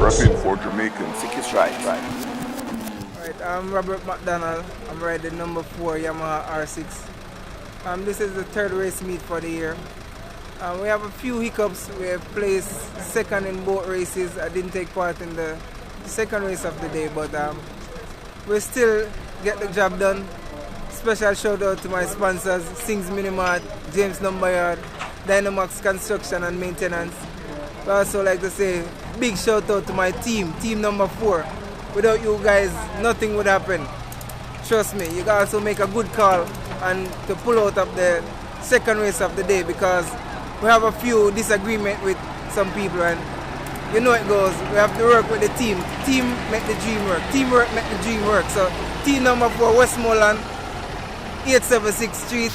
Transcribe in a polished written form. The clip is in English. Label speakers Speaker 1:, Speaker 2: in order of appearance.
Speaker 1: repping for Jamaicans.
Speaker 2: Sick is right.
Speaker 3: Right, I'm Robert McDonald. I'm riding number 4 Yamaha R6. This is the third race meet for the year. We have a few hiccups. We have placed second in both races. I didn't take part in the second race of the day, but we still get the job done. Special shout out to my sponsors, Sings Minimart, James Lumberyard, Dynamax Construction and Maintenance. I also like to say big shout out to my team number 4. Without you guys, nothing would happen. Trust me, you can also make a good call and to pull out of the second race of the day, because we have a few disagreement with some people, and you know it goes. We have to work with the team. Team make the dream work. Teamwork make the dream work. So team number 4 Westmoreland, 876 Street.